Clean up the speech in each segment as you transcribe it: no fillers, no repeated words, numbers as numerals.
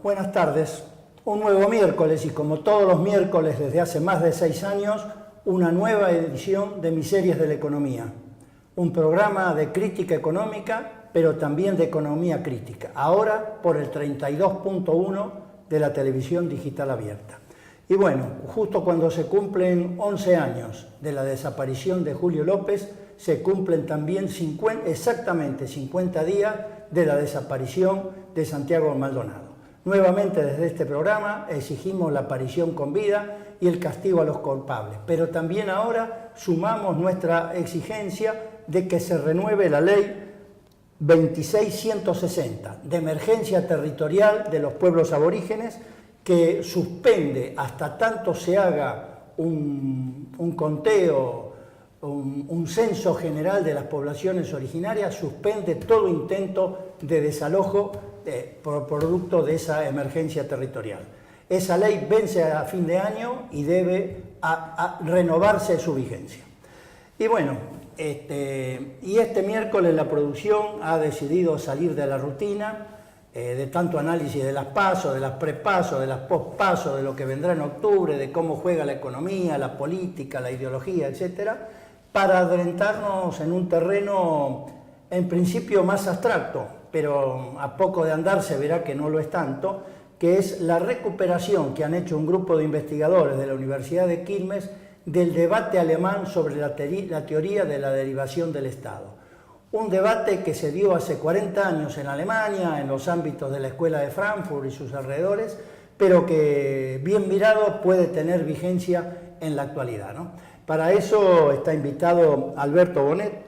buenas tardes. Un nuevo miércoles y como todos los miércoles desde hace más de 6 años, una nueva edición de Miserias de la Economía. Un programa de crítica económica, pero también de economía crítica. Ahora por el 32.1 de la televisión digital abierta. Y bueno, justo cuando se cumplen 11 años de la desaparición de Julio López, se cumplen también exactamente 50 días de la desaparición de Santiago Maldonado. Nuevamente desde este programa exigimos la aparición con vida y el castigo a los culpables, pero también ahora sumamos nuestra exigencia de que se renueve la ley 26160 de emergencia territorial de los pueblos aborígenes, que suspende hasta tanto se haga un conteo, un censo general de las poblaciones originarias, suspende todo intento de desalojo por producto de esa emergencia territorial. Esa ley vence a fin de año y debe renovarse su vigencia. Y bueno, este miércoles la producción ha decidido salir de la rutina, de tanto análisis de las PASO, de las pre-PASO, de las post-PASO, de lo que vendrá en octubre, de cómo juega la economía, la política, la ideología, etcétera, para adentrarnos en un terreno en principio más abstracto, pero a poco de andar se verá que no lo es tanto, que es la recuperación que han hecho un grupo de investigadores de la Universidad de Quilmes del debate alemán sobre la teoría de la derivación del Estado. Un debate que se dio hace 40 años en Alemania, en los ámbitos de la Escuela de Frankfurt y sus alrededores, pero que bien mirado puede tener vigencia en la actualidad, ¿no? Para eso está invitado Alberto Bonet,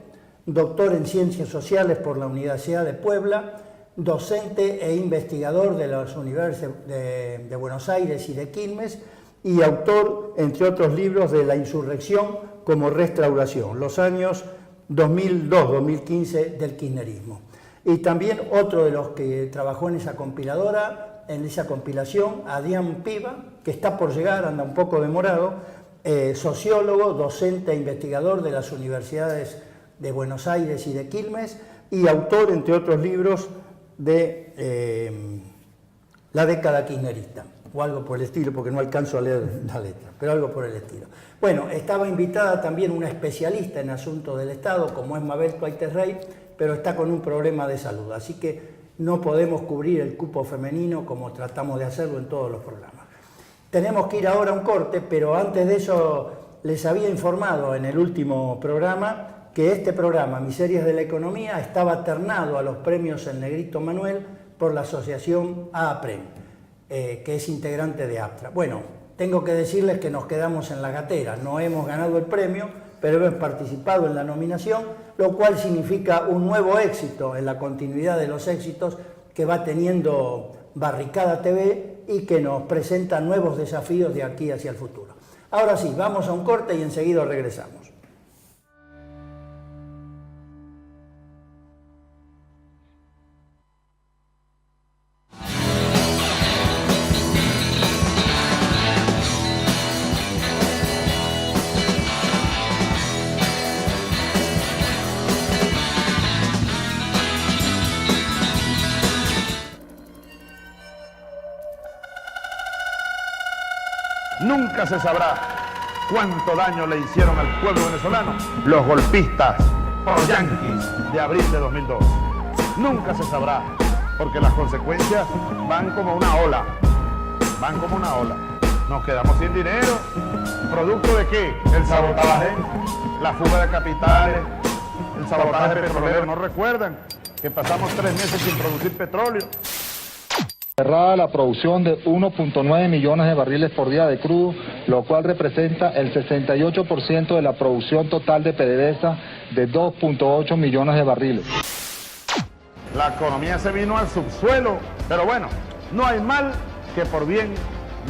doctor en Ciencias Sociales por la Universidad de Puebla, docente e investigador de las universidades de Buenos Aires y de Quilmes, y autor, entre otros libros, de La insurrección como restauración, los años 2002-2015 del kirchnerismo. Y también otro de los que trabajó en esa compiladora, en esa compilación, Adrián Piva, que está por llegar, anda un poco demorado, sociólogo, docente e investigador de las universidades de Buenos Aires y de Quilmes, y autor, entre otros libros, de La década kirchnerista, o algo por el estilo, porque no alcanzo a leer la letra, pero algo por el estilo. Bueno, estaba invitada también una especialista en asuntos del Estado, como es Mabel Coiterrey, pero está con un problema de salud, así que no podemos cubrir el cupo femenino como tratamos de hacerlo en todos los programas. Tenemos que ir ahora a un corte, pero antes de eso les había informado en el último programa que este programa, Miserias de la Economía, estaba ternado a los premios El Negrito Manuel por la asociación AAPREM, que es integrante de APTRA. Bueno, tengo que decirles que nos quedamos en la gatera, no hemos ganado el premio, pero hemos participado en la nominación, lo cual significa un nuevo éxito en la continuidad de los éxitos que va teniendo Barricada TV y que nos presenta nuevos desafíos de aquí hacia el futuro. Ahora sí, vamos a un corte y enseguida regresamos. Nunca se sabrá cuánto daño le hicieron al pueblo venezolano los golpistas pro-yanquis de abril de 2002. Nunca se sabrá, porque las consecuencias van como una ola. Van como una ola. Nos quedamos sin dinero. ¿Producto de qué? El sabotaje, la fuga de capitales, el sabotaje petrolero. ¿No recuerdan que pasamos 3 meses sin producir petróleo? Cerrada la producción de 1.9 millones de barriles por día de crudo, lo cual representa el 68% de la producción total de PDVSA de 2.8 millones de barriles. La economía se vino al subsuelo, pero bueno, no hay mal que por bien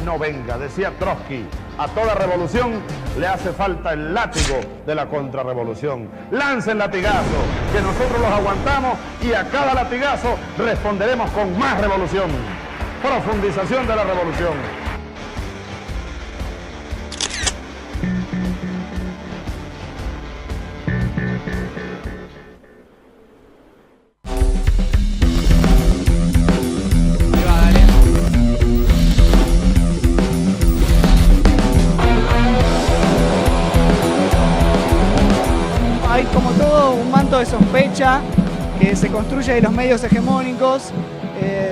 no venga, decía Trotsky. A toda revolución le hace falta el látigo de la contrarrevolución. Lancen latigazo, que nosotros los aguantamos y a cada latigazo responderemos con más revolución. Profundización de la revolución. manto de sospecha que se construye de los medios hegemónicos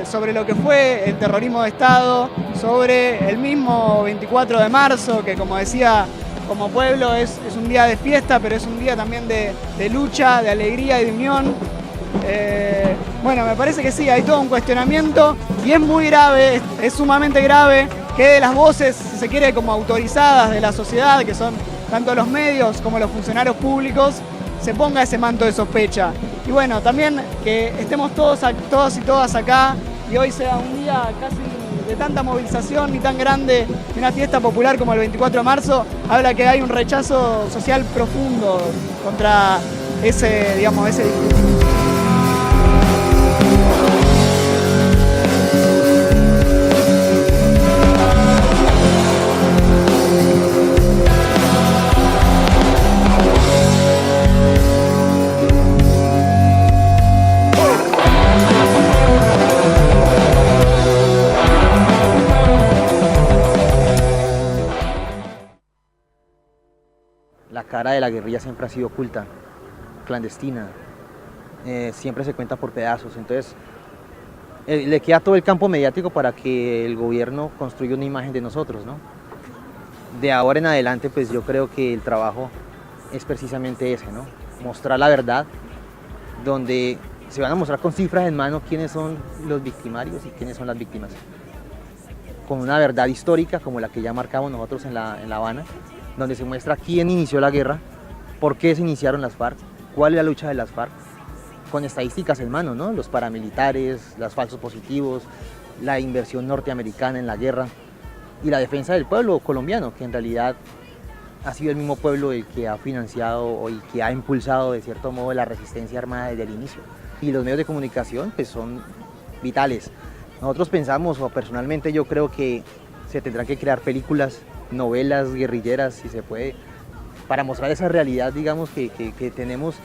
sobre lo que fue el terrorismo de Estado, sobre el mismo 24 de marzo, que como decía, como pueblo es un día de fiesta, pero es un día también de lucha, de alegría y de unión. Bueno, me parece que sí, hay todo un cuestionamiento y es muy grave, es sumamente grave que de las voces, si se quiere, como autorizadas de la sociedad, que son tanto los medios como los funcionarios públicos, se ponga ese manto de sospecha. Y bueno, también que estemos todos y todas acá y hoy sea un día casi de tanta movilización y tan grande, de una fiesta popular como el 24 de marzo, habla que hay un rechazo social profundo contra ese, digamos, ese discurso. La cara de la guerrilla siempre ha sido oculta, clandestina, siempre se cuenta por pedazos, entonces le queda todo el campo mediático para que el gobierno construya una imagen de nosotros, ¿no? De ahora en adelante, pues yo creo que el trabajo es precisamente ese, ¿no? Mostrar la verdad, donde se van a mostrar con cifras en mano quiénes son los victimarios y quiénes son las víctimas, con una verdad histórica como la que ya marcamos nosotros en La Habana, donde se muestra quién inició la guerra, por qué se iniciaron las FARC, cuál es la lucha de las FARC, con estadísticas en mano, ¿no? Los paramilitares, los falsos positivos, la inversión norteamericana en la guerra y la defensa del pueblo colombiano, que en realidad ha sido el mismo pueblo el que ha financiado o el que ha impulsado de cierto modo la resistencia armada desde el inicio. Y los medios de comunicación pues son vitales. Nosotros pensamos, o personalmente yo creo que se tendrán que crear películas, novelas guerrilleras, si se puede, para mostrar esa realidad, digamos, que tenemos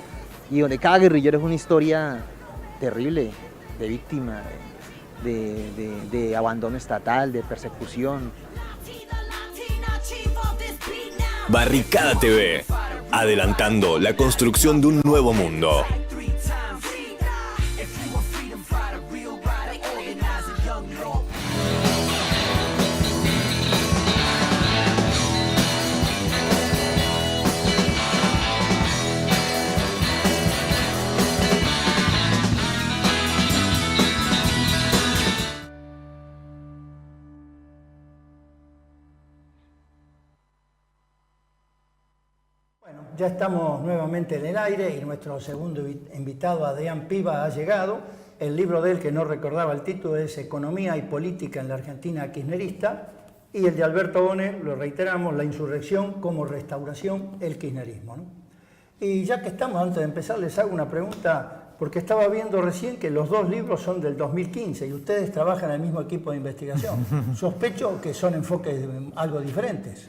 y donde cada guerrillero es una historia terrible, de víctima, de abandono estatal, de persecución. Barricada TV, adelantando la construcción de un nuevo mundo. Ya estamos nuevamente en el aire y nuestro segundo invitado, Adrián Piva, ha llegado. El libro de él, que no recordaba el título, es Economía y Política en la Argentina Kirchnerista, y el de Alberto Bonet, lo reiteramos, La insurrección como restauración, el kirchnerismo, ¿no? Y ya que estamos, antes de empezar, les hago una pregunta, porque estaba viendo recién que los dos libros son del 2015 y ustedes trabajan en el mismo equipo de investigación. Sospecho que son enfoques algo diferentes.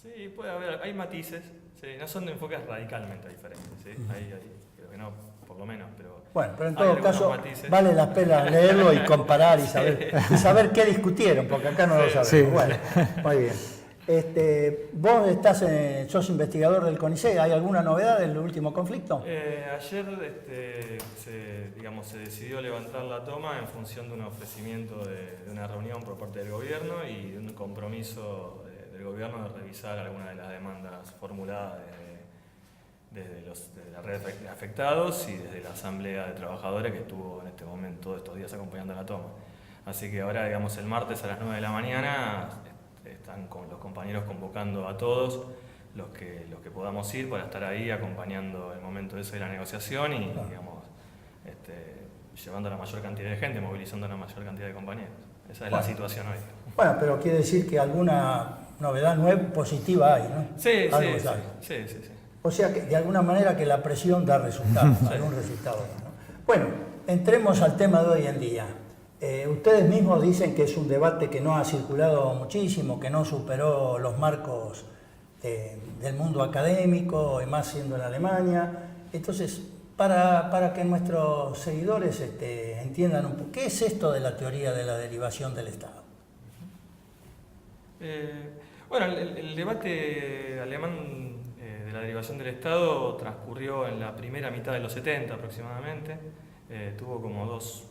Sí, puede haber, hay matices, sí, no son de enfoques radicalmente diferentes, ¿sí? Creo que no, por lo menos, pero... Bueno, pero en todo caso matices. vale la pena leerlo y comparar y saber qué discutieron, porque acá no lo sabemos. Sí. Bueno, muy bien. Vos sos investigador del CONICET, ¿hay alguna novedad del último conflicto? Ayer se decidió levantar la toma en función de un ofrecimiento de una reunión por parte del gobierno y de un compromiso del gobierno de revisar algunas de las demandas formuladas desde la red de afectados y desde la asamblea de trabajadores que estuvo en este momento, todos estos días acompañando la toma. Así que ahora, digamos, el martes a las 9 de la mañana están con los compañeros convocando a todos los que podamos ir para estar ahí acompañando el momento ese de la negociación y, digamos, llevando a la mayor cantidad de gente, movilizando a la mayor cantidad de compañeros. Esa es la situación hoy. Bueno, pero quiere decir que alguna novedad nueva, positiva hay, ¿no? Sí. O sea, que de alguna manera que la presión da resultados, Sí. algún resultado, ¿no? Bueno, entremos al tema de hoy en día. Ustedes mismos dicen que es un debate que no ha circulado muchísimo, que no superó los marcos del mundo académico, y más siendo en Alemania. Entonces, para que nuestros seguidores entiendan un poco, ¿qué es esto de la teoría de la derivación del Estado? Bueno, el debate alemán de la derivación del Estado transcurrió en la primera mitad de los 70 aproximadamente. Tuvo como dos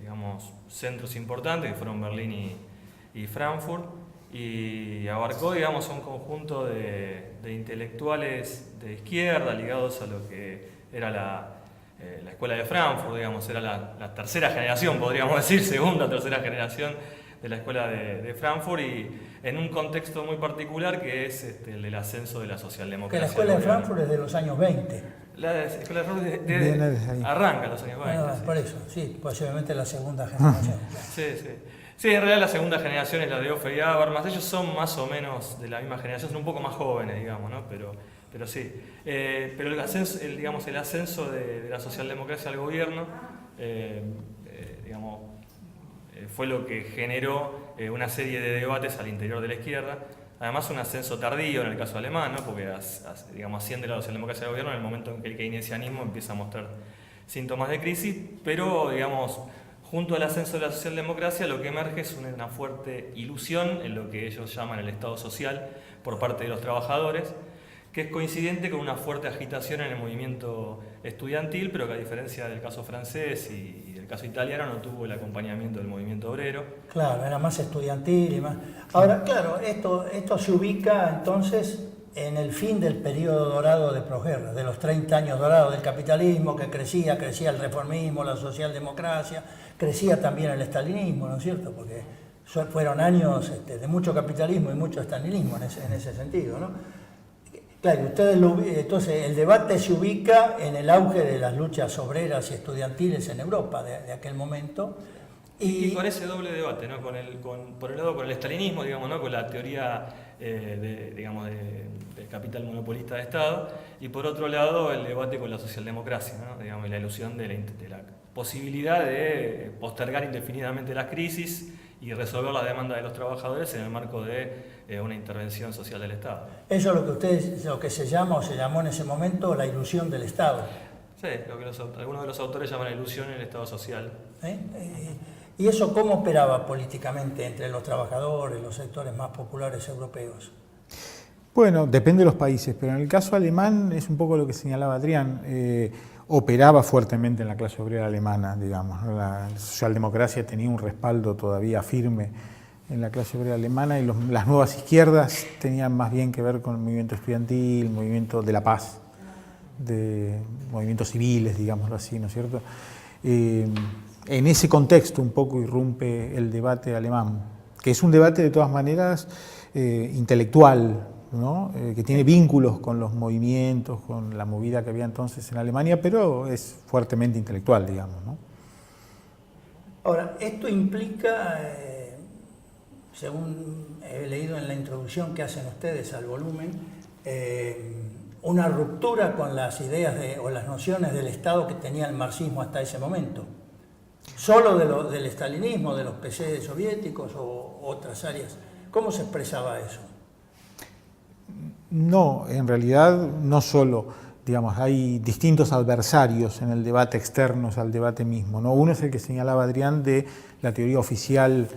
digamos, centros importantes, que fueron Berlín y Frankfurt, y abarcó, digamos, un conjunto de intelectuales de izquierda ligados a lo que era la escuela de Frankfurt, digamos, era la tercera generación, podríamos decir, segunda o tercera generación de la escuela de Frankfurt, y en un contexto muy particular que es el del ascenso de la socialdemocracia. Que la escuela de Frankfurt es de los años 20. La escuela de Frankfurt arranca en los años 20. Sí. Por eso, sí, posiblemente la segunda generación. Sí, sí. Sí, en realidad la segunda generación es la de Offe y Habermas. Ellos son más o menos de la misma generación, son un poco más jóvenes, digamos, ¿no? Pero sí. Pero el ascenso de la socialdemocracia al gobierno, digamos, fue lo que generó una serie de debates al interior de la izquierda. Además, un ascenso tardío en el caso alemán, ¿no? Porque digamos, asciende la socialdemocracia al gobierno en el momento en que el keynesianismo empieza a mostrar síntomas de crisis, pero, digamos, junto al ascenso de la socialdemocracia, lo que emerge es una fuerte ilusión en lo que ellos llaman el Estado social por parte de los trabajadores, que es coincidente con una fuerte agitación en el movimiento estudiantil, pero que a diferencia del caso francés y del caso italiano no tuvo el acompañamiento del movimiento obrero. Claro, era más estudiantil y más... Ahora, claro, esto se ubica entonces en el fin del periodo dorado de posguerra, de los 30 años dorados del capitalismo, que crecía el reformismo, la socialdemocracia, crecía también el estalinismo, ¿no es cierto? Porque fueron años de mucho capitalismo y mucho estalinismo en ese sentido, ¿no? Claro, entonces el debate se ubica en el auge de las luchas obreras y estudiantiles en Europa de aquel momento. Y con ese doble debate, ¿no? Por un lado con el estalinismo, digamos, ¿no? Con la teoría del capital monopolista de Estado, y por otro lado el debate con la socialdemocracia, ¿no? Digamos, la ilusión de la posibilidad de postergar indefinidamente las crisis y resolver la demanda de los trabajadores en el marco de una intervención social del Estado. Eso es lo que se llama o se llamó en ese momento la ilusión del Estado. Sí, lo que algunos de los autores llaman la ilusión en el Estado social. ¿Y eso cómo operaba políticamente entre los trabajadores, los sectores más populares europeos? Bueno, depende de los países, pero en el caso alemán es un poco lo que señalaba Adrián. Operaba fuertemente en la clase obrera alemana, digamos, ¿no? La socialdemocracia tenía un respaldo todavía firme en la clase obrera alemana, y las nuevas izquierdas tenían más bien que ver con el movimiento estudiantil, el movimiento de la paz, de movimientos civiles, digámoslo así, ¿no es cierto? En ese contexto un poco irrumpe el debate alemán, que es un debate de todas maneras intelectual, ¿no? Que tiene vínculos con los movimientos, con la movida que había entonces en Alemania, pero es fuertemente intelectual, digamos, ¿no? Ahora, esto implica, según he leído en la introducción que hacen ustedes al volumen, una ruptura con las ideas o las nociones del Estado que tenía el marxismo hasta ese momento. Solo del estalinismo, de los PC soviéticos o otras áreas. ¿Cómo se expresaba eso? No, en realidad no solo, digamos, hay distintos adversarios en el debate externos al debate mismo, ¿no? Uno es el que señalaba Adrián de la teoría oficial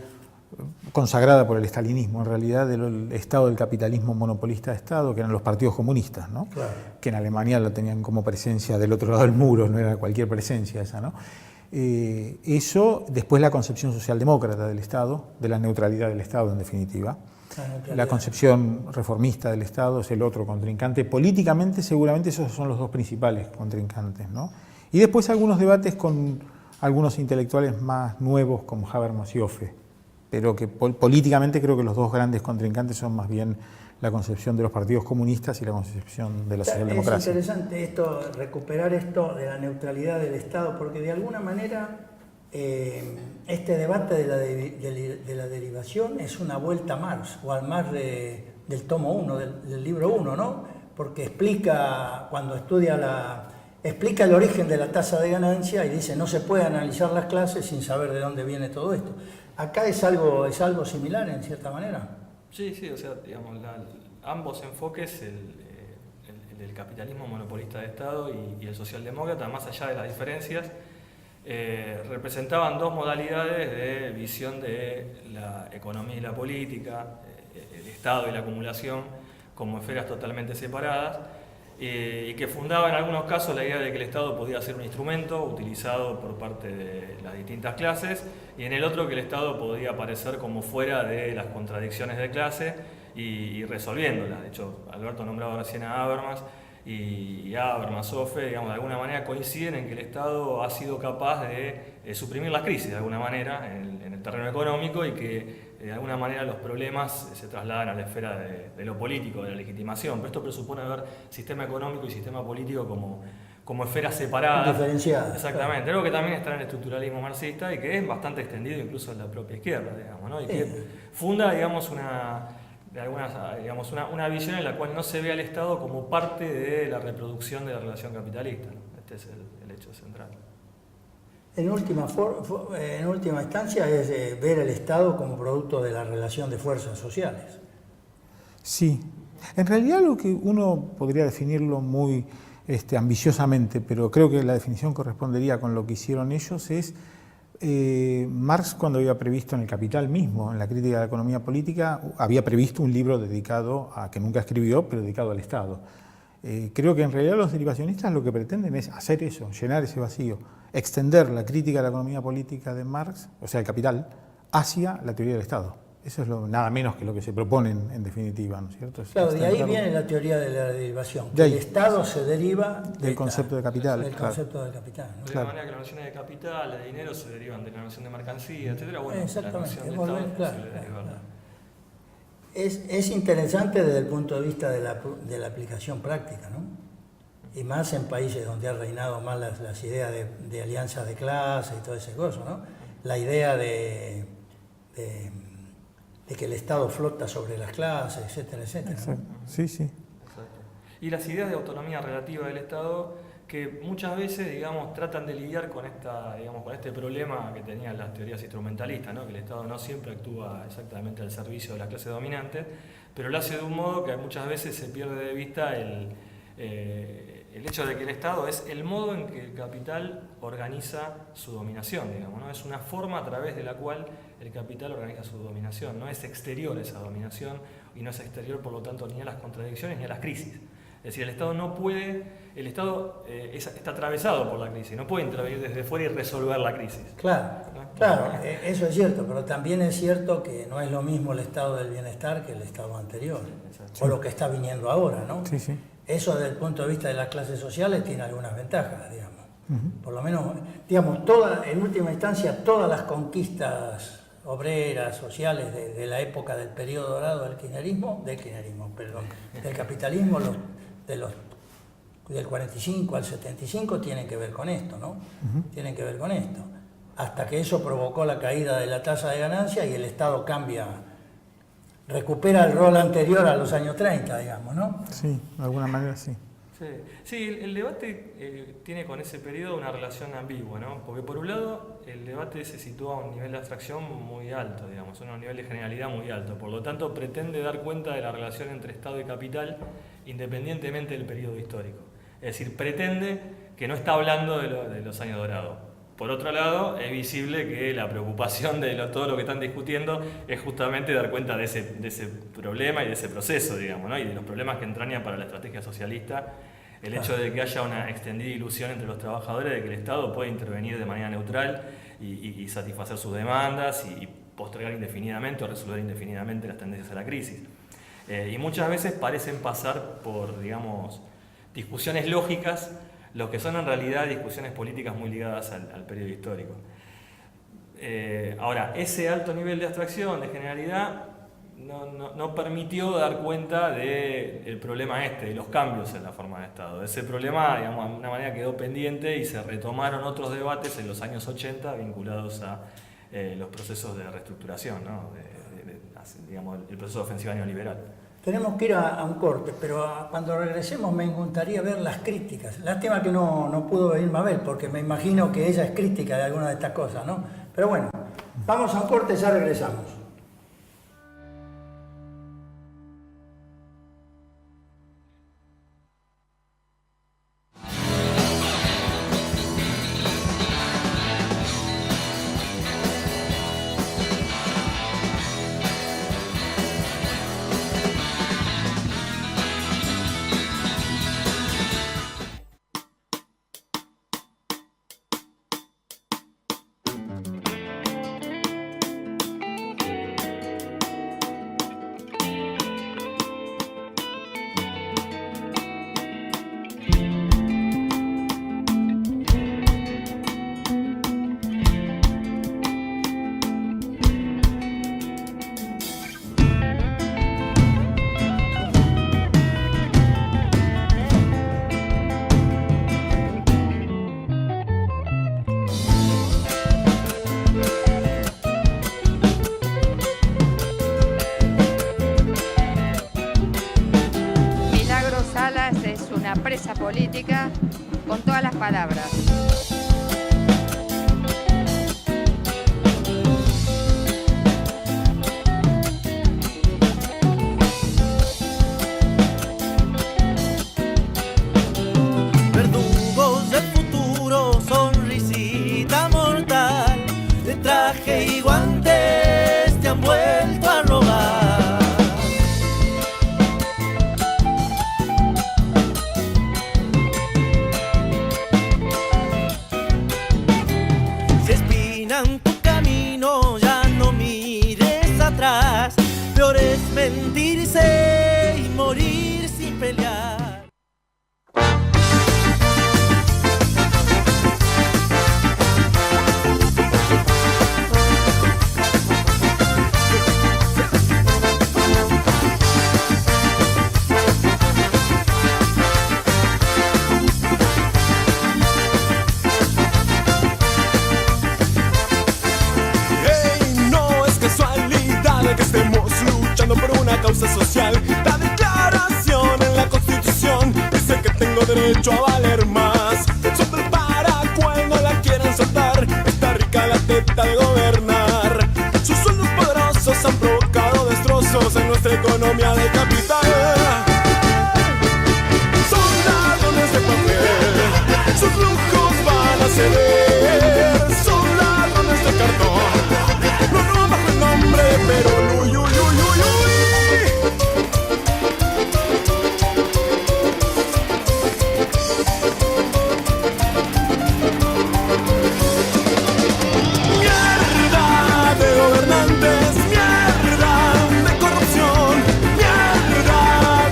consagrada por el estalinismo, en realidad del estado del capitalismo monopolista de Estado, que eran los partidos comunistas, ¿no? Claro. Que en Alemania lo tenían como presencia del otro lado del muro, no era cualquier presencia esa, ¿no? Eso, después la concepción socialdemócrata del Estado, de la neutralidad del Estado en definitiva. La concepción reformista del Estado es el otro contrincante. Políticamente seguramente esos son los dos principales contrincantes, ¿no? Y después algunos debates con algunos intelectuales más nuevos como Habermas y Offe, pero que políticamente creo que los dos grandes contrincantes son más bien la concepción de los partidos comunistas y la concepción de la socialdemocracia. Es interesante recuperar esto de la neutralidad del Estado, porque de alguna manera este debate de la derivación es una vuelta a Marx, o al Marx del tomo 1, del libro 1, ¿no? Porque explica, cuando explica el origen de la tasa de ganancia y dice no se puede analizar las clases sin saber de dónde viene todo esto. Acá es algo similar en cierta manera. Sí, o sea, digamos, ambos enfoques, el del capitalismo monopolista de Estado y el socialdemócrata, más allá de las diferencias, representaban dos modalidades de visión de la economía y la política, el Estado y la acumulación, como esferas totalmente separadas, y que fundaba en algunos casos la idea de que el Estado podía ser un instrumento utilizado por parte de las distintas clases, y en el otro que el Estado podía aparecer como fuera de las contradicciones de clase y resolviéndolas. De hecho, Alberto nombraba recién a Habermas, y Habermas, Ofe, digamos, de alguna manera coinciden en que el Estado ha sido capaz de suprimir las crisis de alguna manera en el terreno económico, y que de alguna manera los problemas se trasladan a la esfera de lo político, de la legitimación. Pero esto presupone ver sistema económico y sistema político como esferas separadas. Diferenciadas. Exactamente, claro. Algo que también está en el estructuralismo marxista y que es bastante extendido incluso en la propia izquierda, digamos, ¿no? Y que funda, digamos, una visión en la cual no se ve al Estado como parte de la reproducción de la relación capitalista, ¿no? Este es el hecho central. En última instancia es ver el Estado como producto de la relación de fuerzas sociales. Sí, en realidad lo que uno podría definirlo muy ambiciosamente, pero creo que la definición correspondería con lo que hicieron ellos, es Marx, cuando había previsto en El Capital mismo, en la crítica de la economía política, había previsto un libro dedicado a, que nunca escribió, pero dedicado al Estado. Creo que en realidad los derivacionistas lo que pretenden es hacer eso, llenar ese vacío, extender la crítica de la economía política de Marx, o sea, El Capital, hacia la teoría del Estado. Eso es nada menos que lo que se proponen en definitiva, ¿no es cierto? Claro, de ahí viene la teoría de la derivación, que el Estado se deriva del concepto de capital. Del concepto del capital, ¿no? De la manera que las nociones de capital, de dinero, se derivan de la noción de mercancía, etc. Bueno, exactamente, la noción de Estado es posible derivarla. Es interesante desde el punto de vista de la aplicación práctica, ¿no? Y más en países donde han reinado más las ideas de alianzas de clase y todo ese cosa, ¿no? La idea de que el Estado flota sobre las clases, etcétera, etcétera. Exacto. ¿No? Sí, sí. Exacto. Y las ideas de autonomía relativa del Estado, que muchas veces, digamos, tratan de lidiar con este problema que tenían las teorías instrumentalistas, ¿no? Que el Estado no siempre actúa exactamente al servicio de la clase dominante, pero lo hace de un modo que muchas veces se pierde de vista el hecho de que el Estado es el modo en que el capital organiza su dominación, digamos, ¿no? Es una forma a través de la cual el capital organiza su dominación, no es exterior esa dominación, y no es exterior, por lo tanto, ni a las contradicciones ni a las crisis. Es decir, el Estado no puede, está atravesado por la crisis, no puede intervenir desde fuera y resolver la crisis. Claro, ¿no? Claro, eso es cierto, pero también es cierto que no es lo mismo el estado del bienestar que el estado anterior, o lo que está viniendo ahora, ¿no? Sí, sí. Eso desde el punto de vista de las clases sociales tiene algunas ventajas, digamos. Por lo menos, digamos, en última instancia, todas las conquistas obreras, sociales de la época del periodo dorado del capitalismo, del 45 al 75 tienen que ver con esto, ¿no? Tienen que ver con esto. Hasta que eso provocó la caída de la tasa de ganancia y el Estado recupera el rol anterior a los años 30, digamos, ¿no? Sí, de alguna manera sí. Sí, el debate tiene con ese periodo una relación ambigua, ¿no? Porque por un lado el debate se sitúa a un nivel de abstracción muy alto, digamos, a un nivel de generalidad muy alto, por lo tanto pretende dar cuenta de la relación entre Estado y capital independientemente del periodo histórico. Es decir, pretende que no está hablando de los años dorados. Por otro lado, es visible que la preocupación de todo lo que están discutiendo es justamente dar cuenta de ese problema y de ese proceso, digamos, ¿no? Y de los problemas que entrañan para la estrategia socialista, el hecho de que haya una extendida ilusión entre los trabajadores de que el Estado puede intervenir de manera neutral y satisfacer sus demandas y postergar indefinidamente o resolver indefinidamente las tendencias a la crisis. Y muchas veces parecen pasar por, digamos, discusiones lógicas, lo que son en realidad discusiones políticas muy ligadas al periodo histórico. Ahora, ese alto nivel de abstracción, de generalidad, no permitió dar cuenta del problema de los cambios en la forma de Estado. Ese problema, digamos, de alguna manera quedó pendiente y se retomaron otros debates en los años 80 vinculados a los procesos de reestructuración, ¿no? Digamos, el proceso de ofensiva neoliberal. Tenemos que ir a un corte, pero cuando regresemos me gustaría ver las críticas. Lástima que no pudo venir Mabel, porque me imagino que ella es crítica de alguna de estas cosas, ¿no? Pero bueno, vamos a un corte y ya regresamos. esa política con todas las palabras. Verdugos del futuro, sonrisita mortal, de traje y guantes te han vuelto a robar. Si espinan tu camino, ya no mires atrás, peor es mentirse y morir sin pelear. Que estemos luchando por una causa social. La declaración en la Constitución dice que tengo derecho a valer más. Solo para cuando la quieran soltar. Está rica la teta de gobernar. Sus sueldos poderosos han provocado destrozos en nuestra economía de capital. Son ladrones de papel, sus lujos van a ceder. Son ladrones de cartón, no roban bajo el nombre de Perón. Uy, uy, uy, uy, uy. Mierda de gobernantes, mierda de corrupción, mierda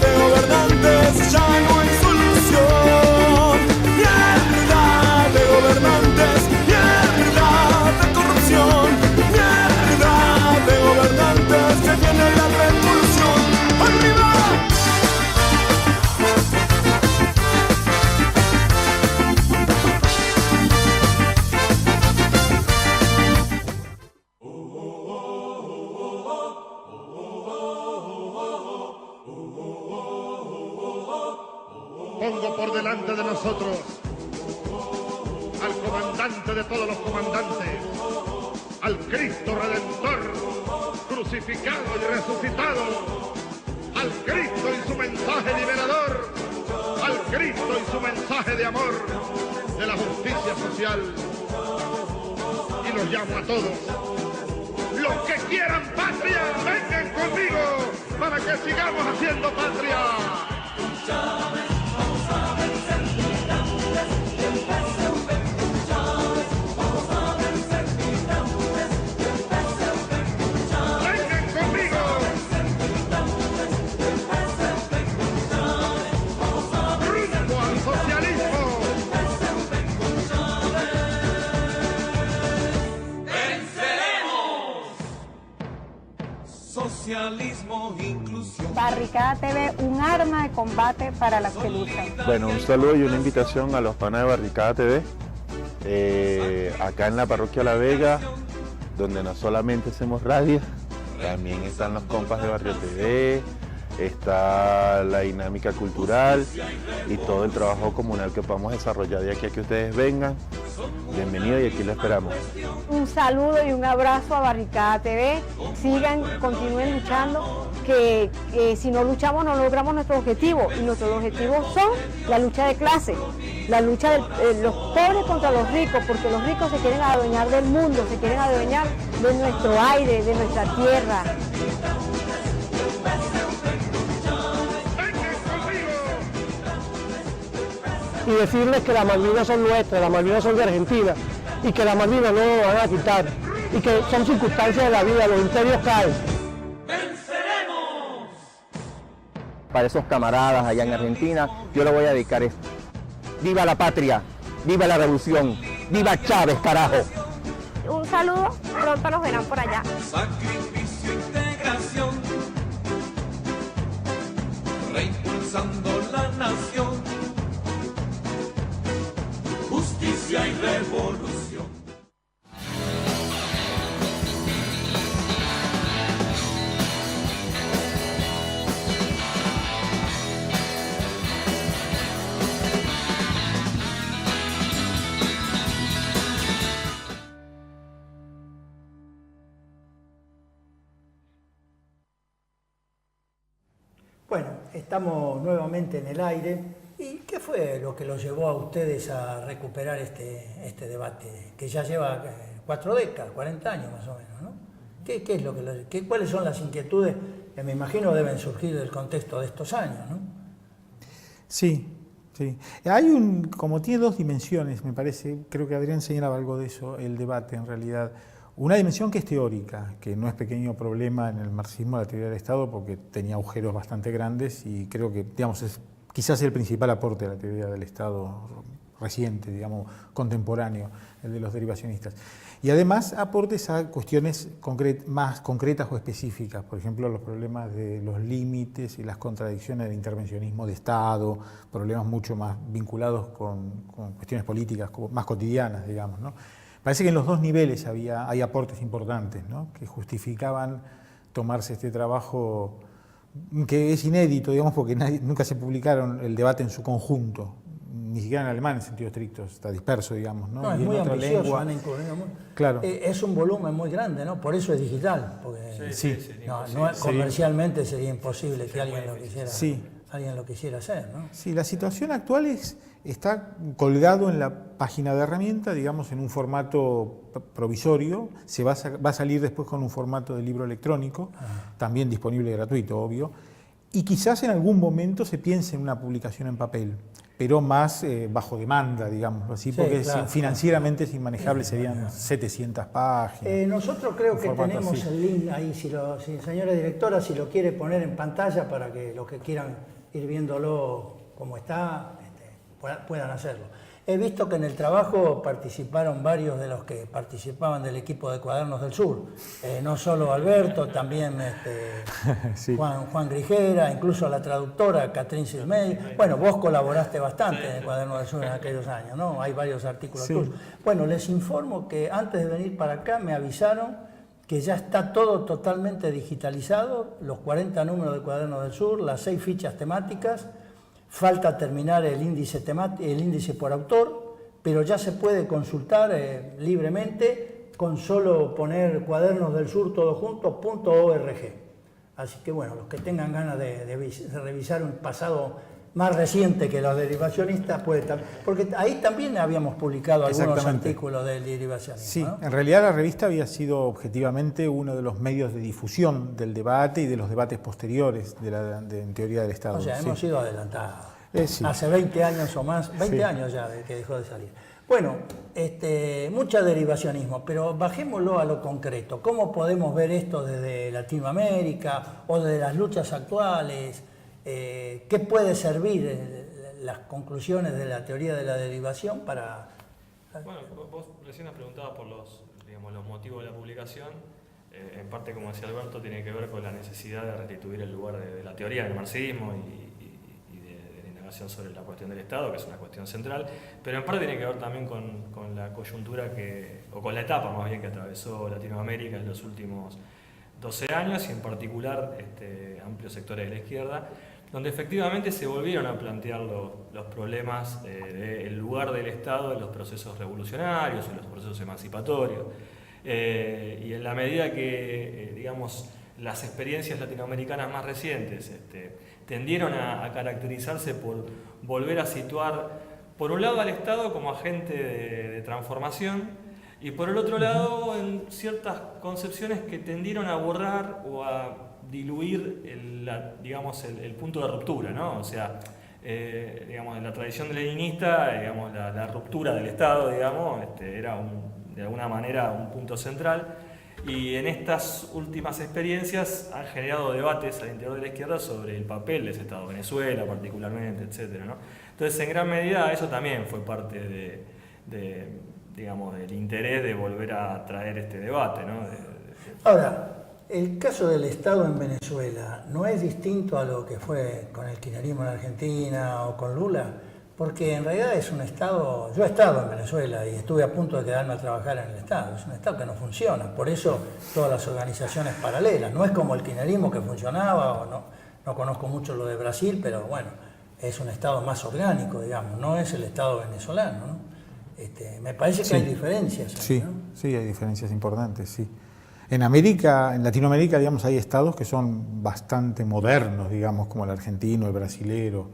de gobernantes, ya no hay solución. Mierda de gobernantes, mierda de corrupción, mierda de gobernantes, se viene la revolución. ¡Arriba! Pongo por delante de nosotros al comandante de todos los comandantes, al Cristo Redentor, crucificado y resucitado, al Cristo y su mensaje liberador, al Cristo y su mensaje de amor, de la justicia social. Y los llamo a todos. Los que quieran patria, vengan conmigo para que sigamos haciendo patria. Socialismo, inclusión. Barricada TV, un arma de combate para los que luchan. Bueno, un saludo y una invitación a los panas de Barricada TV, acá en la parroquia La Vega, donde no solamente hacemos radio, también están los compas de Barrio TV, está la dinámica cultural y todo el trabajo comunal que podamos desarrollar de aquí a que ustedes vengan. Bienvenidos y aquí los esperamos. Un saludo y un abrazo a Barricada TV. Sigan, continúen luchando, que si no luchamos no logramos nuestros objetivos. Y nuestros objetivos son la lucha de clase, la lucha de los pobres contra los ricos, porque los ricos se quieren adueñar del mundo, se quieren adueñar de nuestro aire, de nuestra tierra. Y decirles que las Malvinas son nuestras, las Malvinas son de Argentina, y que las Malvinas no nos van a quitar, y que son circunstancias de la vida, los imperios caen. ¡Venceremos! Para esos camaradas allá en Argentina, yo le voy a dedicar esto. ¡Viva la patria! ¡Viva la revolución! ¡Viva Chávez, carajo! Un saludo, pronto los verán por allá. Sacrificio, integración, reimpulsando la nación, justicia y revolución. Bueno, estamos nuevamente en el aire. ¿Y qué fue lo que los llevó a ustedes a recuperar este debate? Que ya lleva 4 décadas, 40 años más o menos, ¿no? ¿Qué es lo que cuáles son las inquietudes que me imagino deben surgir del contexto de estos años, ¿no? Sí, sí. Como tiene 2 dimensiones, me parece, creo que Adrián señalaba algo de eso, el debate en realidad. Una dimensión que es teórica, que no es pequeño problema en el marxismo, la teoría del Estado, porque tenía agujeros bastante grandes y creo que, digamos, es quizás el principal aporte de la teoría del Estado reciente, digamos, contemporáneo, el de los derivacionistas. Y además aportes a cuestiones más concretas o específicas, por ejemplo, los problemas de los límites y las contradicciones del intervencionismo de Estado, problemas mucho más vinculados con cuestiones políticas más cotidianas, digamos, ¿no? Parece que en los 2 niveles hay aportes importantes, ¿no?, que justificaban tomarse este trabajo, que es inédito, digamos, porque nunca se publicaron el debate en su conjunto, ni siquiera en alemán en sentido estricto, está disperso, digamos, ¿no? No, es y muy en otra ambicioso, lengua. han incluido Claro. Es un volumen muy grande, ¿no? Por eso es digital, porque comercialmente sería imposible que alguien lo quisiera hacer, ¿no? Sí, la situación actual está colgado en la página de herramienta, digamos, en un formato provisorio. Se va a salir después con un formato de libro electrónico, también disponible gratuito, obvio. Y quizás en algún momento se piense en una publicación en papel, pero más bajo demanda, digamos así, porque financieramente es inmanejable, serían 700 páginas. Nosotros creo que tenemos el link ahí, señora directora, si lo quiere poner en pantalla para que los que quieran ir viéndolo como está, puedan hacerlo. He visto que en el trabajo participaron varios de los que participaban del equipo de Cuadernos del Sur. No solo Alberto, también Juan Grijera, incluso la traductora Catherine Silmey. Bueno, vos colaboraste bastante en el Cuadernos del Sur en aquellos años, ¿no? Hay varios artículos tuyos. Bueno, les informo que antes de venir para acá me avisaron que ya está todo totalmente digitalizado, los 40 números de Cuadernos del Sur, las 6 fichas temáticas. Falta terminar el índice por autor, pero ya se puede consultar libremente con solo poner Cuadernos del Sur todo junto, .org. Así que bueno, los que tengan ganas de revisar un pasado más reciente que los derivacionistas, puede estar, porque ahí también habíamos publicado algunos artículos del derivacionismo. Sí, ¿no? En realidad la revista había sido objetivamente uno de los medios de difusión del debate y de los debates posteriores en teoría del Estado. O sea, hemos sido adelantados. Sí. Hace 20 años o más, 20 años ya de que dejó de salir. Bueno, mucho derivacionismo, pero bajémoslo a lo concreto. ¿Cómo podemos ver esto desde Latinoamérica o desde las luchas actuales? ¿Qué puede servir las conclusiones de la teoría de la derivación para...? Bueno, vos recién has preguntado por los motivos de la publicación. En parte, como decía Alberto, tiene que ver con la necesidad de restituir el lugar de la teoría del marxismo y de la indagación sobre la cuestión del Estado, que es una cuestión central, pero en parte tiene que ver también con la coyuntura o con la etapa más bien que atravesó Latinoamérica en los últimos 12 años y en particular amplios sectores de la izquierda, donde efectivamente se volvieron a plantear los problemas del lugar del Estado en los procesos revolucionarios, en los procesos emancipatorios. Y en la medida que, digamos, las experiencias latinoamericanas más recientes tendieron a caracterizarse por volver a situar, por un lado, al Estado como agente de transformación, y por el otro lado, en ciertas concepciones que tendieron a borrar o a diluir el punto de ruptura, ¿no? O sea, digamos, en la tradición leninista, digamos, la ruptura del Estado, digamos, era de alguna manera un punto central, y en estas últimas experiencias han generado debates al interior de la izquierda sobre el papel de ese Estado, Venezuela particularmente, etcétera, ¿no? Entonces, en gran medida, eso también fue parte digamos, del interés de volver a traer este debate, ¿no? Ahora, el caso del Estado en Venezuela no es distinto a lo que fue con el kirchnerismo en Argentina o con Lula, porque en realidad es un Estado... Yo he estado en Venezuela y estuve a punto de quedarme a trabajar en el Estado. Es un Estado que no funciona, por eso todas las organizaciones paralelas. No es como el kirchnerismo que funcionaba, o no conozco mucho lo de Brasil, pero bueno, es un Estado más orgánico, digamos, no es el Estado venezolano, ¿no? Me parece que hay diferencias ahí, sí, ¿no? Sí, hay diferencias importantes, sí. En América, en Latinoamérica, digamos, hay estados que son bastante modernos, digamos, como el argentino, el brasilero,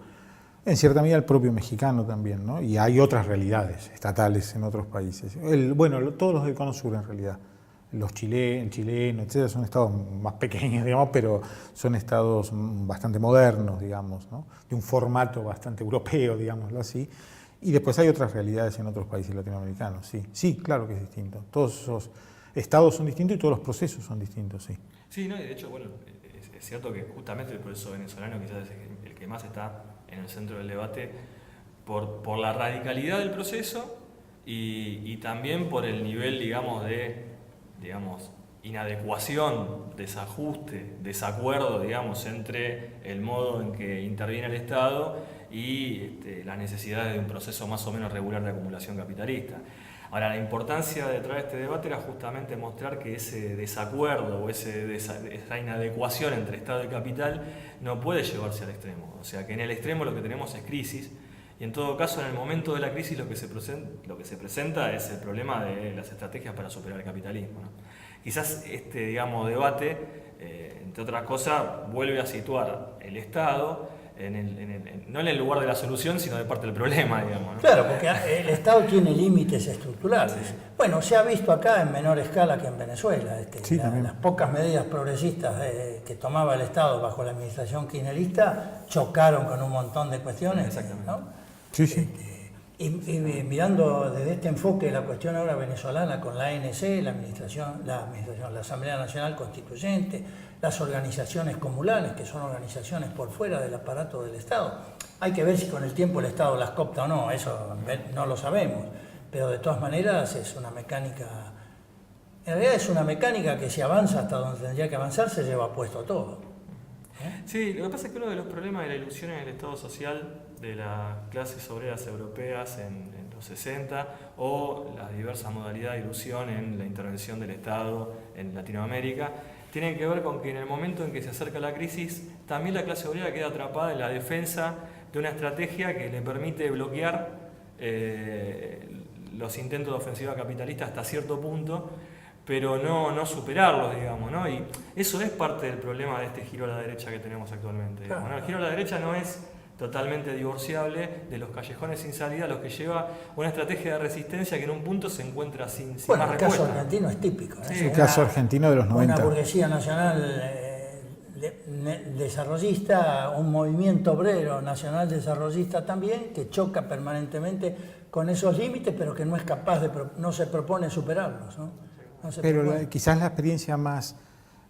en cierta medida el propio mexicano también, ¿no? Y hay otras realidades estatales en otros países. Todos los del Cono Sur, en realidad. El chileno, etcétera, son estados más pequeños, digamos, pero son estados bastante modernos, digamos, ¿no? De un formato bastante europeo, digámoslo así. Y después hay otras realidades en otros países latinoamericanos, sí. Sí, claro que es distinto. Todos esos estados son distintos y todos los procesos son distintos, sí. Sí, no, y de hecho, bueno, es cierto que justamente el proceso venezolano quizás es el que más está en el centro del debate por la radicalidad del proceso y también por el nivel, digamos, de inadecuación, desajuste, desacuerdo, digamos, entre el modo en que interviene el Estado y las necesidades de un proceso más o menos regular de acumulación capitalista. Ahora, la importancia de traer este debate era justamente mostrar que ese desacuerdo o esa inadecuación entre Estado y capital no puede llevarse al extremo. O sea, que en el extremo lo que tenemos es crisis y en todo caso en el momento de la crisis lo que se presenta es el problema de las estrategias para superar el capitalismo, ¿no? Quizás este, digamos, debate, entre otras cosas, vuelve a situar el Estado no en el lugar de la solución, sino de parte del problema, digamos, ¿no? Claro, porque el Estado tiene límites estructurales. Sí. Bueno, se ha visto acá en menor escala que en Venezuela. Sí, las pocas medidas progresistas que tomaba el Estado bajo la administración kirchnerista chocaron con un montón de cuestiones. Exactamente. ¿No? Sí, sí. Y mirando desde este enfoque la cuestión ahora venezolana con la ANC, la Asamblea Nacional Constituyente, las organizaciones comunales, que son organizaciones por fuera del aparato del Estado. Hay que ver si con el tiempo el Estado las coopta o no, eso no lo sabemos, pero de todas maneras es una mecánica, en realidad es una mecánica que si avanza hasta donde tendría que avanzar se lleva puesto todo. Sí, lo que pasa es que uno de los problemas de la ilusión en el Estado social de las clases obreras europeas en los 60 o las diversas modalidades de ilusión en la intervención del Estado en Latinoamérica tienen que ver con que en el momento en que se acerca la crisis también la clase obrera queda atrapada en la defensa de una estrategia que le permite bloquear los intentos de ofensiva capitalista hasta cierto punto, pero no superarlos, digamos, ¿no? Y eso es parte del problema de este giro a la derecha que tenemos actualmente. Digamos, ¿no? El giro a la derecha no es totalmente divorciable de los callejones sin salida, los que lleva una estrategia de resistencia que en un punto se encuentra sin más respuesta. El caso argentino es típico, ¿eh? Sí, el caso argentino de los 90. Una burguesía nacional desarrollista, un movimiento obrero nacional desarrollista también, que choca permanentemente con esos límites, pero que no es capaz no se propone superarlos, ¿no? Pero quizás la experiencia más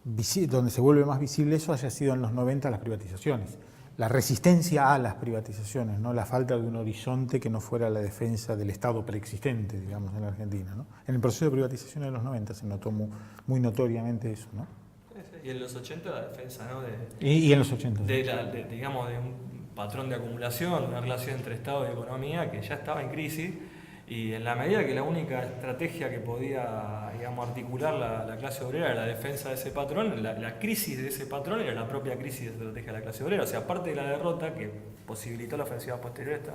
donde se vuelve más visible eso haya sido en los 90 las privatizaciones. La resistencia a las privatizaciones, ¿no? La falta de un horizonte que no fuera la defensa del Estado preexistente, digamos, en la Argentina, ¿no? En el proceso de privatización de los 90 se notó muy notoriamente eso, ¿no? Y en los 80 la defensa, ¿no? Y en los 80. Digamos, de un patrón de acumulación, una relación entre Estado y economía que ya estaba en crisis. Y en la medida que la única estrategia que podía, digamos, articular la clase obrera era la defensa de ese patrón, la crisis de ese patrón era la propia crisis de estrategia de la clase obrera. O sea, aparte de la derrota que posibilitó la ofensiva posterior, está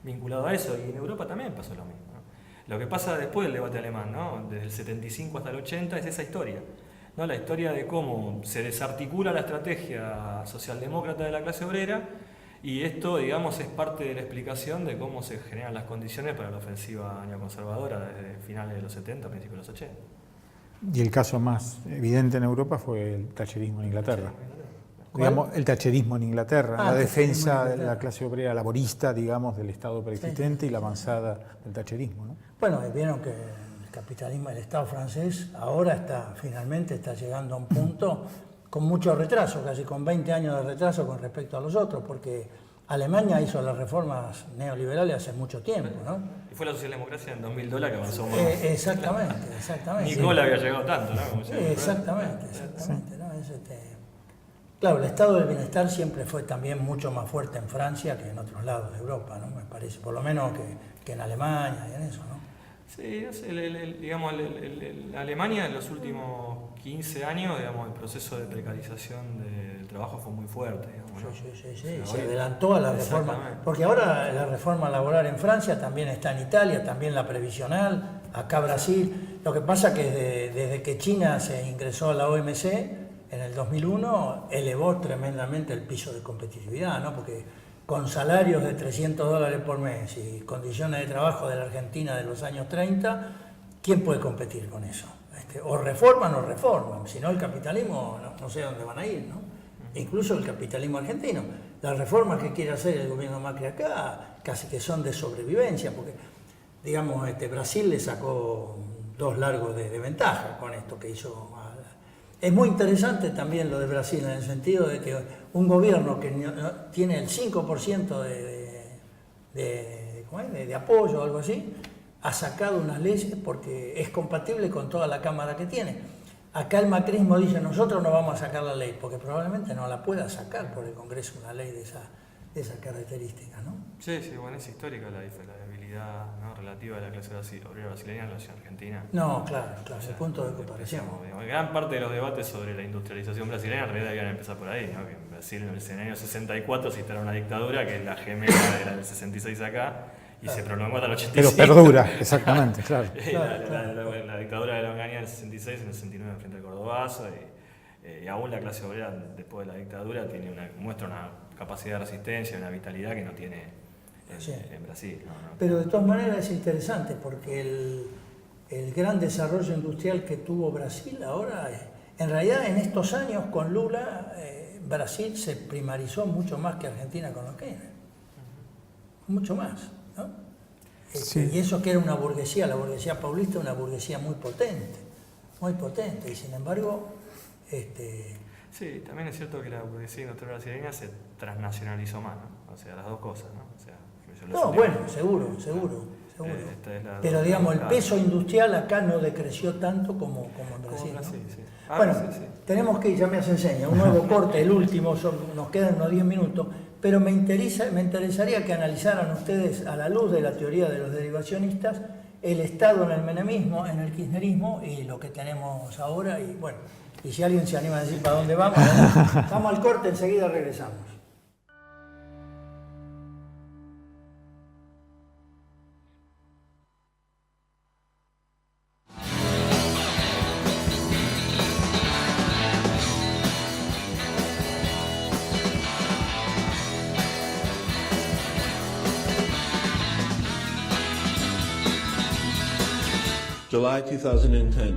vinculado a eso. Y en Europa también pasó lo mismo, ¿no? Lo que pasa después del debate alemán, ¿no? Desde el 75 hasta el 80, es esa historia, ¿no? La historia de cómo se desarticula la estrategia socialdemócrata de la clase obrera. Y esto, digamos, es parte de la explicación de cómo se generan las condiciones para la ofensiva neoconservadora desde finales de los 70, principios de los 80. Y el caso más evidente en Europa fue el thatcherismo en Inglaterra. Digamos, el thatcherismo en Inglaterra, la defensa de la clase obrera laborista, digamos, del Estado preexistente y la avanzada del thatcherismo, ¿no? Bueno, vieron que el capitalismo, el Estado francés, ahora finalmente está llegando a un punto con mucho retraso, casi con 20 años de retraso con respecto a los otros, porque Alemania hizo las reformas neoliberales hace mucho tiempo, ¿no? Y fue la socialdemocracia en $2000 que avanzó más. Exactamente. Ni Kohl había llegado tanto, ¿no? Exactamente. ¿no? Claro, el estado del bienestar siempre fue también mucho más fuerte en Francia que en otros lados de Europa, ¿no? Me parece, por lo menos que en Alemania y en eso, ¿no? Sí, no sé, digamos, Alemania en los últimos 15 años, digamos, el proceso de precarización del trabajo fue muy fuerte, digamos, ¿no? Sí, se adelantó a la reforma, porque ahora la reforma laboral en Francia también está en Italia, también la previsional, Acá Brasil, lo que pasa que desde que China se ingresó a la OMC en el 2001, elevó tremendamente el piso de competitividad, ¿no? Porque con salarios de $300 por mes y condiciones de trabajo de la Argentina de los años 30, ¿quién puede competir con eso? O reforman o reforman, si no el capitalismo no sé dónde van a ir, ¿no? Incluso el capitalismo argentino. Las reformas que quiere hacer el gobierno Macri acá casi que son de sobrevivencia, porque digamos, Brasil le sacó 2 largos de ventaja con esto que hizo. Es muy interesante también lo de Brasil en el sentido de que un gobierno que tiene el 5% de apoyo o algo así, ha sacado unas leyes porque es compatible con toda la Cámara que tiene. Acá el macrismo dice, nosotros no vamos a sacar la ley, porque probablemente no la pueda sacar por el Congreso una ley de esa característica, ¿no? Sí, bueno, es histórica la debilidad, ¿no?, relativa de la clase obrera brasileña en relación a Argentina. No, claro, o sea, el punto de comparación. Gran parte de los debates sobre la industrialización brasileña en realidad debían empezar por ahí, ¿no? Que en Brasil en el año 64 se instaló una dictadura que es la gemela de la del 66 acá, y se prolongó hasta el 85. Pero perdura, exactamente, claro. La dictadura de la Onganía en el 66, en el 69 frente al Cordobazo, y aún la clase obrera después de la dictadura muestra una capacidad de resistencia, una vitalidad que no tiene en Brasil. ¿No? Pero de todas maneras es interesante porque el gran desarrollo industrial que tuvo Brasil ahora, en realidad en estos años con Lula, Brasil se primarizó mucho más que Argentina con los Kirchner. Mucho más, ¿no? Sí. Y eso que era una burguesía, la burguesía paulista, una burguesía muy potente, y sin embargo... Sí, también es cierto que la burguesía industrial brasileña se transnacionalizó más, ¿no? O sea, las dos cosas, ¿no? O sea, bueno, seguro. Pero digamos, el peso industrial acá no decreció tanto como en Brasil, ¿no? Sí. Bueno, tenemos que ir, ya me hace enseña, un nuevo corte, el último, nos quedan unos 10 minutos, pero me interesaría que analizaran ustedes a la luz de la teoría de los derivacionistas el Estado en el menemismo, en el kirchnerismo y lo que tenemos ahora, y bueno, y si alguien se anima a decir para dónde vamos, vamos al corte, enseguida regresamos. July 2010.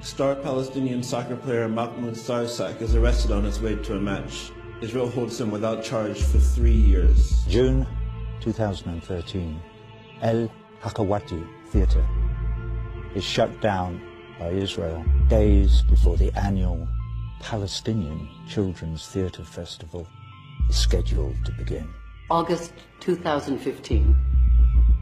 Star Palestinian soccer player Mahmoud Sarsak is arrested on his way to a match. Israel holds him without charge for 3 years. June 2013. El Hakawati Theatre is shut down by Israel days before the annual Palestinian Children's Theatre Festival is scheduled to begin. August 2015.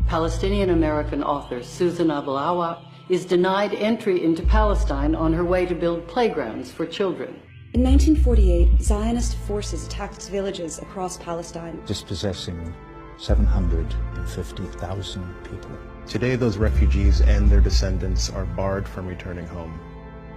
Palestinian-American author Susan Abulawa is denied entry into Palestine on her way to build playgrounds for children. In 1948, Zionist forces attacked villages across Palestine, dispossessing 750,000 people. Today, those refugees and their descendants are barred from returning home.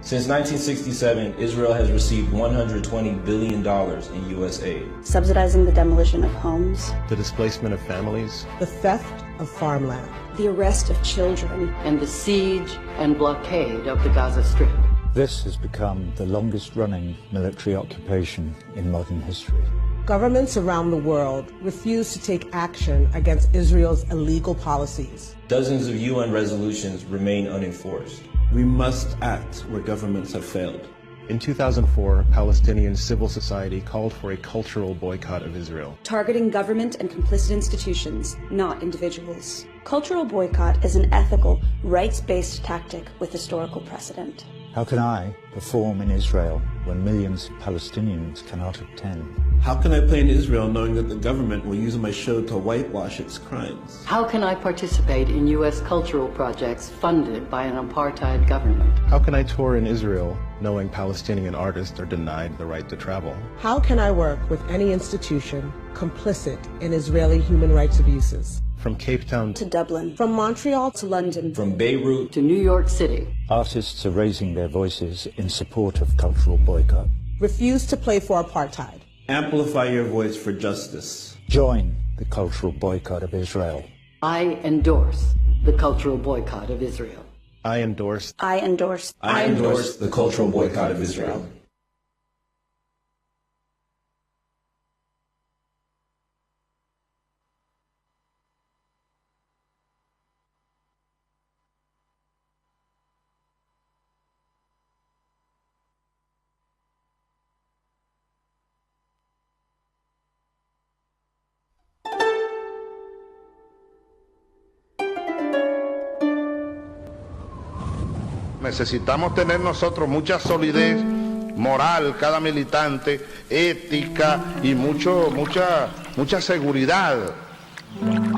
Since 1967, Israel has received $120 billion in U.S. aid. Subsidizing the demolition of homes, the displacement of families, the theft of farmland, the arrest of children, and the siege and blockade of the Gaza Strip. This has become the longest-running military occupation in modern history. Governments around the world refuse to take action against Israel's illegal policies. Dozens of UN resolutions remain unenforced. We must act where governments have failed. In 2004, Palestinian civil society called for a cultural boycott of Israel, targeting government and complicit institutions, not individuals. Cultural boycott is an ethical, rights-based tactic with historical precedent. How can I perform in Israel when millions of Palestinians cannot attend? How can I play in Israel knowing that the government will use my show to whitewash its crimes? How can I participate in U.S. cultural projects funded by an apartheid government? How can I tour in Israel knowing Palestinian artists are denied the right to travel? How can I work with any institution complicit in Israeli human rights abuses? From Cape Town to Dublin, from Montreal to London, from Beirut to New York City, artists are raising their voices in support of cultural boycott. Refuse to play for apartheid. Amplify your voice for justice. Join the cultural boycott of Israel. I endorse the cultural boycott of Israel. I endorse the cultural boycott of Israel. Necesitamos tener nosotros mucha solidez moral, cada militante, ética y mucha seguridad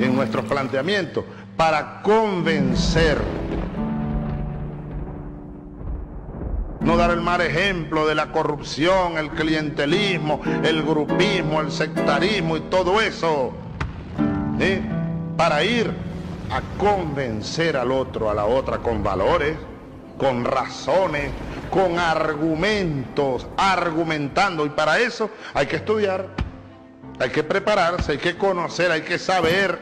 en nuestros planteamientos para convencer. No dar el mal ejemplo de la corrupción, el clientelismo, el grupismo, el sectarismo y todo eso, para ir a convencer al otro, a la otra, con valores, con razones, con argumentos, argumentando. Y para eso hay que estudiar, hay que prepararse, hay que conocer, hay que saber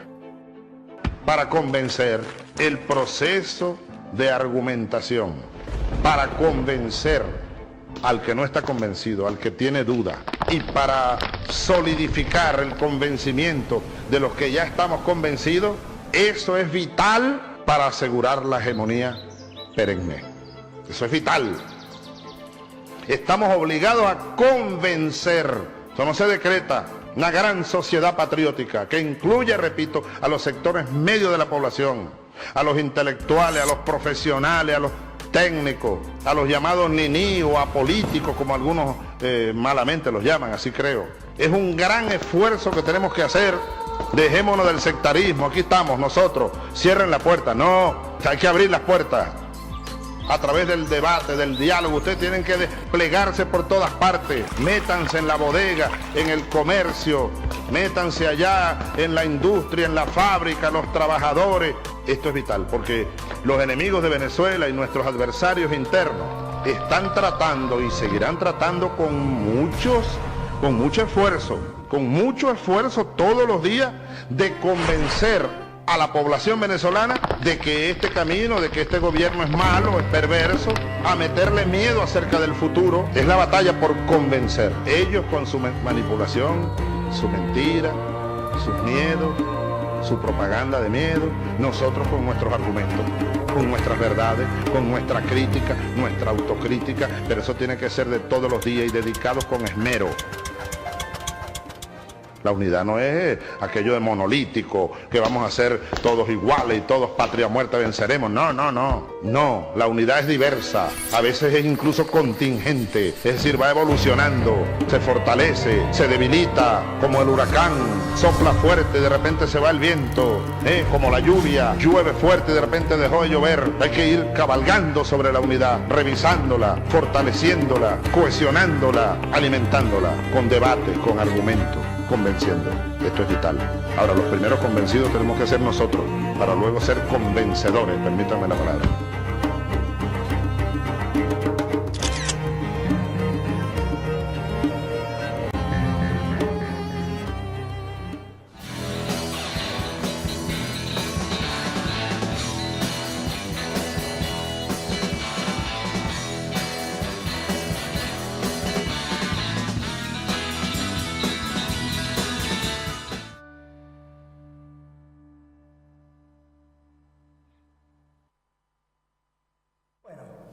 para convencer. El proceso de argumentación para convencer al que no está convencido, al que tiene duda, y para solidificar el convencimiento de los que ya estamos convencidos, eso es vital para asegurar la hegemonía perenne. Eso es vital. Estamos obligados a convencer. Eso no se decreta. Una gran sociedad patriótica que incluye, repito, a los sectores medios de la población, a los intelectuales, a los profesionales, a los técnicos, a los llamados niní o apolíticos, como algunos malamente los llaman, así creo. Es un gran esfuerzo que tenemos que hacer. Dejémonos del sectarismo. Aquí estamos nosotros. Cierren la puerta. No, hay que abrir las puertas. A través del debate, del diálogo, ustedes tienen que desplegarse por todas partes. Métanse en la bodega, en el comercio, métanse allá en la industria, en la fábrica, los trabajadores. Esto es vital, porque los enemigos de Venezuela y nuestros adversarios internos están tratando y seguirán tratando con mucho esfuerzo todos los días de convencer a la población venezolana de que este camino, de que este gobierno es malo, es perverso, a meterle miedo acerca del futuro. Es la batalla por convencer. Ellos con su manipulación, su mentira, sus miedos, su propaganda de miedo, nosotros con nuestros argumentos, con nuestras verdades, con nuestra crítica, nuestra autocrítica, pero eso tiene que ser de todos los días y dedicados con esmero. La unidad no es aquello de monolítico, que vamos a ser todos iguales y todos patria muerta venceremos. No, la unidad es diversa, a veces es incluso contingente, es decir, va evolucionando, se fortalece, se debilita, como el huracán, sopla fuerte, de repente se va el viento, como la lluvia, llueve fuerte, de repente dejó de llover. Hay que ir cabalgando sobre la unidad, revisándola, fortaleciéndola, cohesionándola, alimentándola, con debate, con argumentos, convenciendo. Esto es vital. Ahora, los primeros convencidos tenemos que ser nosotros, para luego ser convencedores, permítanme la palabra.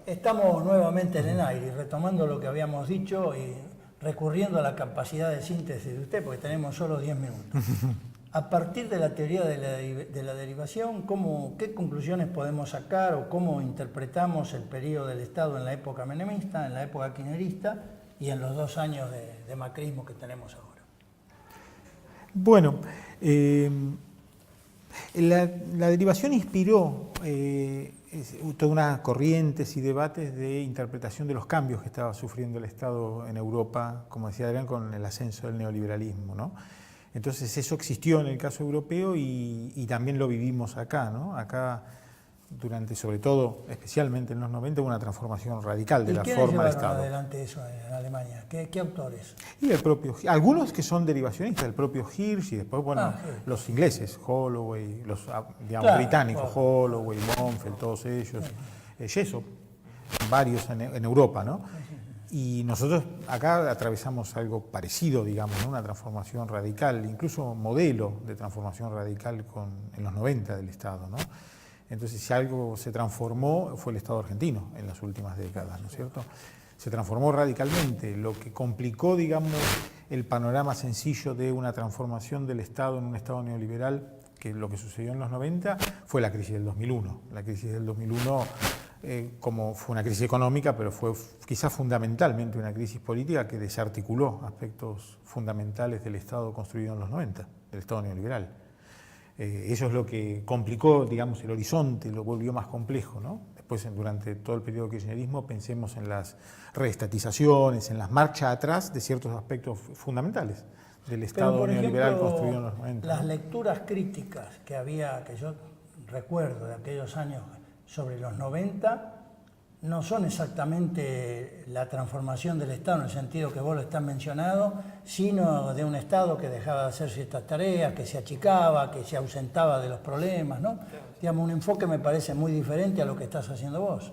Estamos nuevamente en el aire y retomando lo que habíamos dicho y recurriendo a la capacidad de síntesis de usted, porque tenemos solo 10 minutos. A partir de la teoría de la derivación, ¿qué conclusiones podemos sacar o cómo interpretamos el periodo del Estado en la época menemista, en la época kirchnerista y en los 2 años de macrismo que tenemos ahora? Bueno, la derivación inspiró toda una corrientes y debates de interpretación de los cambios que estaba sufriendo el Estado en Europa, como decía Adrián, con el ascenso del neoliberalismo, ¿no? Entonces eso existió en el caso europeo y también lo vivimos acá, ¿no? Acá durante, sobre todo, especialmente en los 90, hubo una transformación radical de la quiénes forma de llevaron Estado. adelante eso en Alemania? ¿Qué autores? Y el propio, algunos que son derivacionistas, el propio Hirsch y después, bueno, los ingleses, Holloway, los digamos, británicos, Holloway, Monfeld, todos ellos, Jessop, varios en Europa, ¿no? Y nosotros acá atravesamos algo parecido, digamos, ¿no? Una transformación radical, incluso modelo de transformación radical en los 90 del Estado, ¿no? Entonces, si algo se transformó fue el Estado argentino en las últimas décadas, ¿no es cierto? Se transformó radicalmente, lo que complicó, digamos, el panorama sencillo de una transformación del Estado en un Estado neoliberal, que lo que sucedió en los 90 fue la crisis del 2001. La crisis del 2001, como fue una crisis económica, pero fue quizás fundamentalmente una crisis política que desarticuló aspectos fundamentales del Estado construido en los 90, del Estado neoliberal. Eso es lo que complicó, digamos, el horizonte, lo volvió más complejo, ¿no? Después, durante todo el periodo kirchnerismo, pensemos en las reestatizaciones, en las marchas atrás de ciertos aspectos fundamentales del Estado neoliberal construido en los 90. Las lecturas críticas que había, que yo recuerdo de aquellos años sobre los 90, no son exactamente la transformación del Estado en el sentido que vos lo estás mencionando, sino de un Estado que dejaba de hacer ciertas tareas, que se achicaba, que se ausentaba de los problemas, ¿no? Claro. Digamos, un enfoque me parece muy diferente a lo que estás haciendo vos.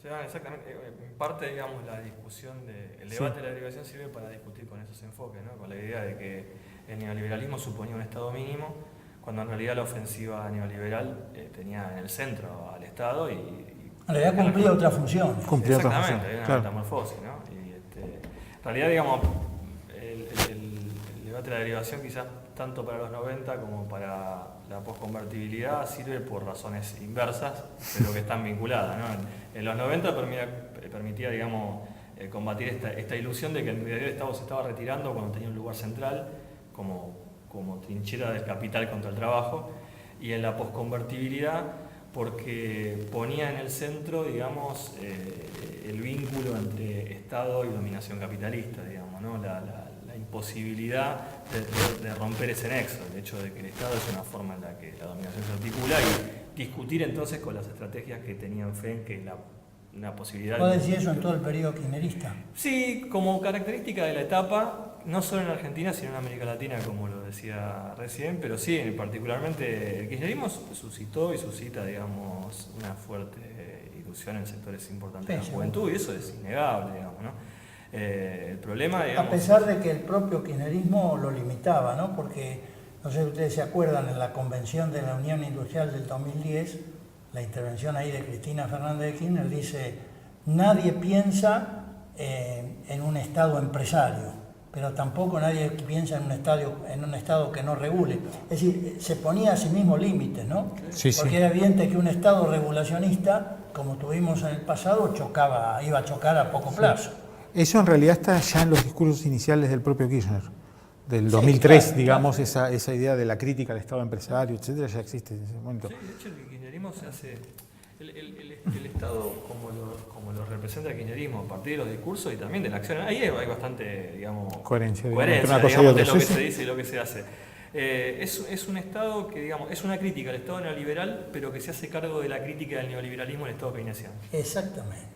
Sí, exactamente. En parte, digamos, la discusión, el debate de la derivación sirve para discutir con esos enfoques, ¿no? Con la idea de que el neoliberalismo suponía un Estado mínimo, cuando en realidad la ofensiva neoliberal tenía en el centro al Estado y en realidad cumplía otra función. Exactamente, hay una metamorfosis, ¿no? Y en realidad, digamos, el debate de la derivación quizás tanto para los 90 como para la posconvertibilidad sirve por razones inversas, pero que están vinculadas, ¿no? En los 90 permitía, digamos, combatir esta ilusión de que el Estado se estaba retirando cuando tenía un lugar central como trinchera del capital contra el trabajo, y en la posconvertibilidad porque ponía en el centro, digamos, el vínculo entre Estado y dominación capitalista, digamos, ¿no? La imposibilidad de romper ese nexo, el hecho de que el Estado es una forma en la que la dominación se articula, y discutir entonces con las estrategias que tenían fe en que una posibilidad... ¿Puedo decir eso en todo el periodo kirchnerista? Sí, como característica de la etapa, no solo en Argentina, sino en América Latina, como lo decía recién, pero sí, particularmente el kirchnerismo suscitó y suscita, digamos, una fuerte ilusión en sectores importantes de la juventud, y eso es innegable, digamos, ¿no? El problema, digamos... A pesar de que el propio kirchnerismo lo limitaba, ¿no? Porque, no sé si ustedes se acuerdan, en la convención de la Unión Industrial del 2010, la intervención ahí de Cristina Fernández de Kirchner dice: nadie piensa en un Estado empresario, pero tampoco nadie piensa en un Estado que no regule. Es decir, se ponía a sí mismo límites, ¿no? Sí, porque era evidente que un Estado regulacionista, como tuvimos en el pasado, iba a chocar a poco plazo. Eso en realidad está ya en los discursos iniciales del propio Kirchner, del 2003, claro, digamos, claro. Esa idea de la crítica al Estado empresario, etcétera, ya existe en ese momento. Sí, de hecho, el kirchnerismo se hace... El Estado, como lo representa el kirchnerismo, a partir de los discursos y también de la acción, ahí hay bastante, digamos, coherencia digamos, de lo que se dice y lo que se hace. Es un Estado que, digamos, es una crítica al Estado neoliberal, pero que se hace cargo de la crítica del neoliberalismo al Estado keynesiano. Exactamente.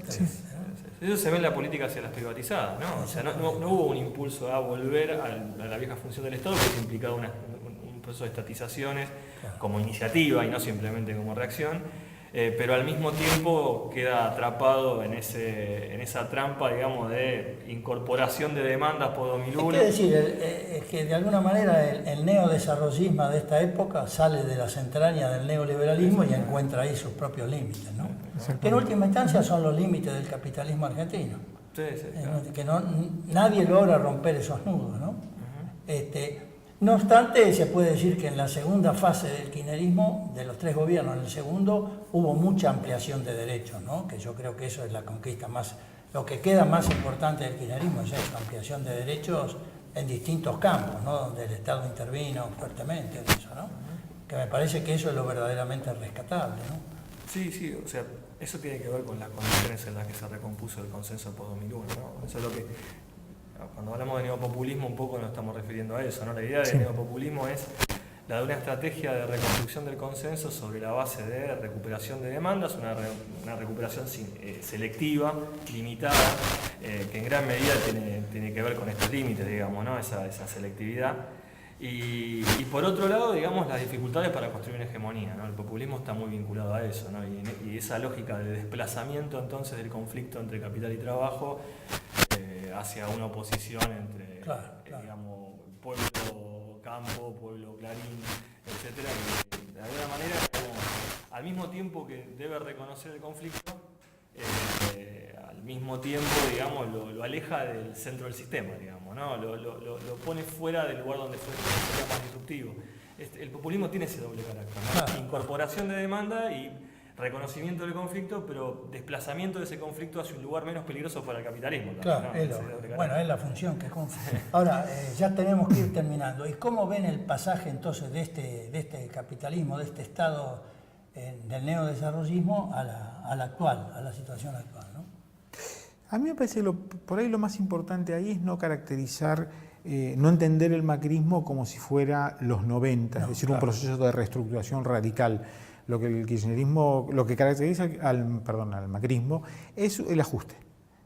Sí. Eso se ve en la política hacia las privatizadas, ¿no? O sea, no hubo un impulso a volver a la vieja función del Estado, que implicaba un proceso de estatizaciones como iniciativa y no simplemente como reacción. Pero al mismo tiempo queda atrapado en esa trampa, digamos, de incorporación de demandas por 2001. Es decir, es que de alguna manera el neodesarrollismo de esta época sale de las entrañas del neoliberalismo y encuentra ahí sus propios límites, ¿no? Que en última instancia son los límites del capitalismo argentino. Sí, claro. Que nadie logra romper esos nudos, ¿no? No obstante, se puede decir que en la segunda fase del kirchnerismo, de los tres gobiernos, en el segundo hubo mucha ampliación de derechos, ¿no? Que yo creo que eso es la conquista más, lo que queda más importante del kirchnerismo es esa ampliación de derechos en distintos campos, ¿no? Donde el Estado intervino fuertemente en eso, ¿no? Que me parece que eso es lo verdaderamente rescatable, ¿no? Sí, o sea, eso tiene que ver con las condiciones en las que se recompuso el consenso post-2001, ¿no? Eso es lo que... Cuando hablamos de neopopulismo un poco nos estamos refiriendo a eso, ¿no? La idea del neopopulismo es la de una estrategia de reconstrucción del consenso sobre la base de recuperación de demandas, una recuperación selectiva, limitada, que en gran medida tiene que ver con estos límites, digamos, ¿no? esa selectividad. Y por otro lado, digamos, las dificultades para construir una hegemonía, ¿no? El populismo está muy vinculado a eso, ¿no? Y esa lógica de desplazamiento entonces del conflicto entre capital y trabajo hacia una oposición entre, digamos, pueblo campo, pueblo clarín, etcétera, que de alguna manera, al mismo tiempo que debe reconocer el conflicto, al mismo tiempo, digamos, lo aleja del centro del sistema, digamos, ¿no? Lo pone fuera del lugar donde sería más disruptivo. El populismo tiene ese doble carácter, ¿no? Incorporación de demanda y reconocimiento del conflicto, pero desplazamiento de ese conflicto hacia un lugar menos peligroso para el capitalismo. Claro, ¿no? Bueno, es la función que cumple. Ahora, ya tenemos que ir terminando. ¿Y cómo ven el pasaje entonces de este capitalismo, de este estado del neodesarrollismo a la actual, a la situación actual, ¿no? A mí me parece que por ahí lo más importante ahí es no caracterizar, no entender el macrismo como si fuera los 90, es decir, un proceso de reestructuración radical. Lo que el kirchnerismo, lo que caracteriza al macrismo es el ajuste.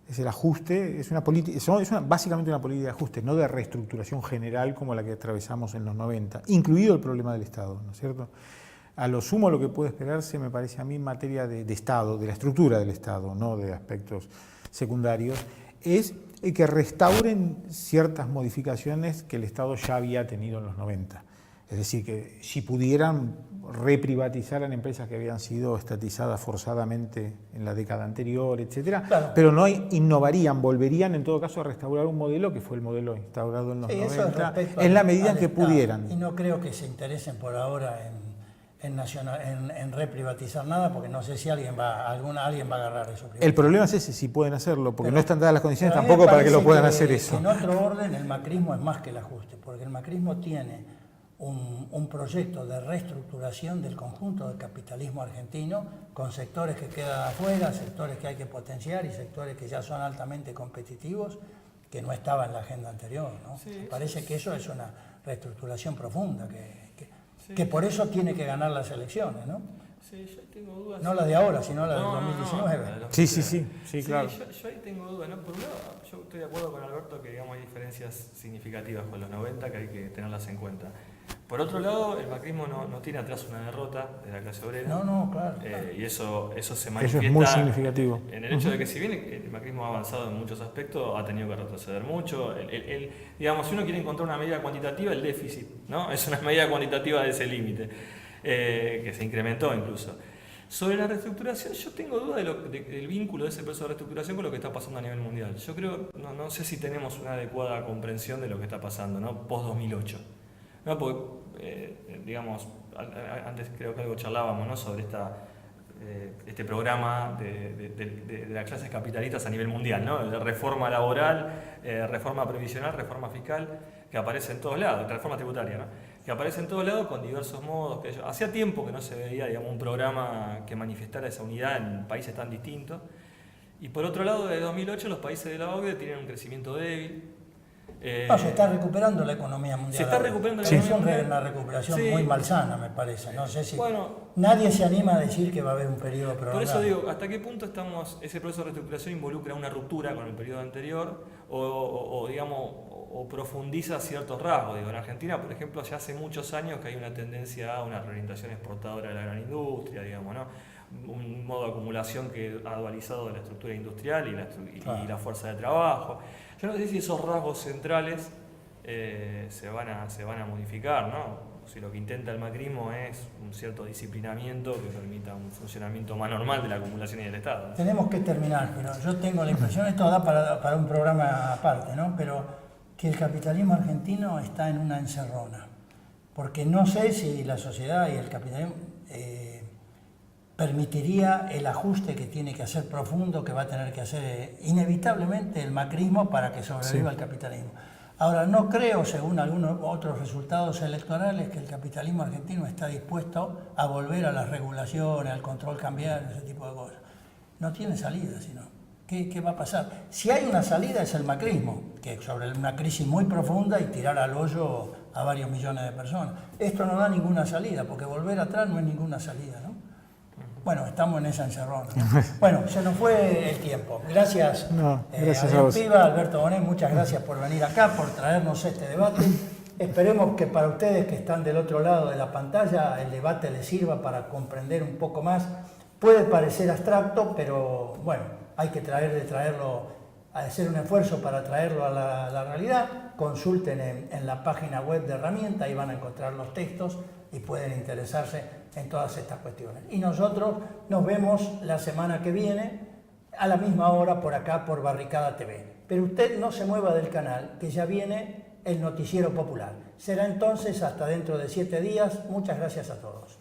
Es el ajuste, es básicamente una política de ajuste, no de reestructuración general como la que atravesamos en los 90, incluido el problema del Estado, ¿no es cierto? A lo sumo lo que puede esperarse, me parece a mí, en materia de Estado, de la estructura del Estado, no de aspectos secundarios, es que restauren ciertas modificaciones que el Estado ya había tenido en los 90. Es decir, que si pudieran reprivatizaran empresas que habían sido estatizadas forzadamente en la década anterior, etcétera, pero no innovarían, volverían en todo caso a restaurar un modelo que fue el modelo instaurado en los 90, en la medida en que pudieran. Y no creo que se interesen por ahora en reprivatizar nada, porque no sé si alguien va a agarrar eso primero. El problema es ese, si pueden hacerlo, porque no están dadas las condiciones tampoco para que lo puedan hacer eso. En otro orden, el macrismo es más que el ajuste, porque el macrismo tiene un proyecto de reestructuración del conjunto del capitalismo argentino, con sectores que quedan afuera, sectores que hay que potenciar y sectores que ya son altamente competitivos, que no estaban en la agenda anterior, ¿no? Sí, me parece que eso es una reestructuración profunda, que por eso tiene que ganar las elecciones, ¿no? Sí, yo tengo dudas. No la de ahora, sino la del 2019. Sí, claro. Yo ahí tengo dudas, ¿no? Por un lado, yo estoy de acuerdo con Alberto que, digamos, hay diferencias significativas con los 90 que hay que tenerlas en cuenta. Por otro lado, el macrismo no tiene atrás una derrota de la clase obrera. No, claro. Y eso se manifiesta. Eso es muy significativo. En el hecho de que, si bien el macrismo ha avanzado en muchos aspectos, ha tenido que retroceder mucho. Digamos, si uno quiere encontrar una medida cuantitativa, el déficit, ¿no? Es una medida cuantitativa de ese límite, que se incrementó incluso. Sobre la reestructuración, yo tengo duda del vínculo de ese proceso de reestructuración con lo que está pasando a nivel mundial. Yo creo, no sé si tenemos una adecuada comprensión de lo que está pasando, ¿no? Post-2008. No, porque, digamos, antes creo que algo charlábamos, ¿no? Sobre este programa de las clases capitalistas a nivel mundial, ¿no? De reforma laboral, reforma previsional, reforma fiscal, que aparece en todos lados, reforma tributaria, ¿no? Que aparece en todos lados con diversos modos. Hacía tiempo que no se veía, digamos, un programa que manifestara esa unidad en países tan distintos. Y por otro lado, desde 2008 los países de la OCDE tienen un crecimiento débil. Se está recuperando la economía mundial. Se está recuperando la economía mundial. Es una recuperación muy malsana, me parece. No sé si nadie se anima a decir que va a haber un periodo prolongado. Por eso digo, ¿hasta qué punto ese proceso de reestructuración involucra una ruptura con el periodo anterior o profundiza ciertos rasgos? Digo, en Argentina, por ejemplo, ya hace muchos años que hay una tendencia a una reorientación exportadora de la gran industria, digamos, ¿no? Un modo de acumulación que ha dualizado la estructura industrial y la fuerza de trabajo. Yo no sé si esos rasgos centrales se van a modificar, ¿no? Si lo que intenta el macrismo es un cierto disciplinamiento que permita un funcionamiento más normal de la acumulación y del Estado, ¿no? Tenemos que terminar, pero yo tengo la impresión, esto da para un programa aparte, ¿no? Pero que el capitalismo argentino está en una encerrona, porque no sé si la sociedad y el capitalismo permitiría el ajuste que tiene que hacer profundo, que va a tener que hacer inevitablemente el macrismo para que sobreviva el capitalismo. Ahora, no creo, según algunos otros resultados electorales, que el capitalismo argentino está dispuesto a volver a las regulaciones, al control cambiario, ese tipo de cosas. No tiene salida, sino. ¿Qué va a pasar? Si hay una salida es el macrismo, que sobre una crisis muy profunda y tirar al hoyo a varios millones de personas. Esto no da ninguna salida, porque volver atrás no es ninguna salida, ¿no? Bueno, estamos en esa encerrona, ¿no? Bueno, se nos fue el tiempo. Gracias, gracias a Piva, Alberto Bonet, muchas gracias por venir acá, por traernos este debate. Esperemos que para ustedes que están del otro lado de la pantalla el debate les sirva para comprender un poco más. Puede parecer abstracto, pero bueno, hay que traerlo, hacer un esfuerzo para traerlo a la realidad. Consulten en la página web de Herramienta, ahí van a encontrar los textos y pueden interesarse en todas estas cuestiones. Y nosotros nos vemos la semana que viene a la misma hora por acá por Barricada TV. Pero usted no se mueva del canal, que ya viene el Noticiero Popular. Será entonces hasta dentro de 7 días. Muchas gracias a todos.